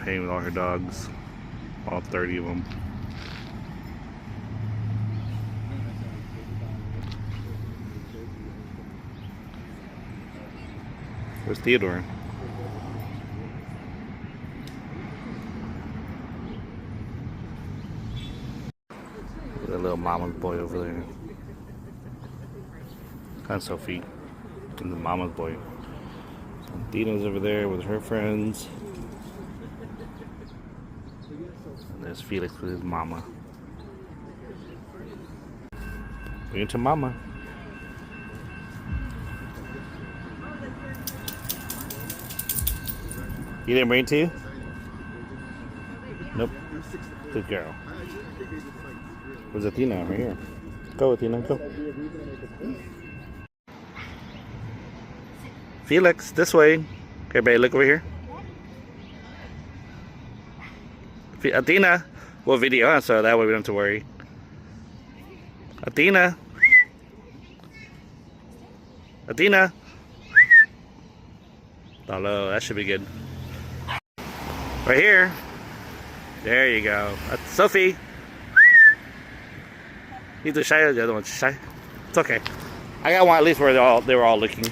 playing with all her dogs. All 30 of them. Where's Theodore? The little mama's boy over there. And Sophie. And the mama's boy. And Dina's over there with her friends. And there's Felix with his mama. Bring it to mama. You didn't bring it to you? Nope. Good girl. Where's Athena? Right here. Go, Athena, go. Felix, this way. Everybody look over here. Athena, we'll video, so that way we don't have to worry. Athena. Athena. Hello, that should be good. Right here. There you go. That's Sophie. He's too shy, the other one's shy. It's okay. I got one at least where they were all looking.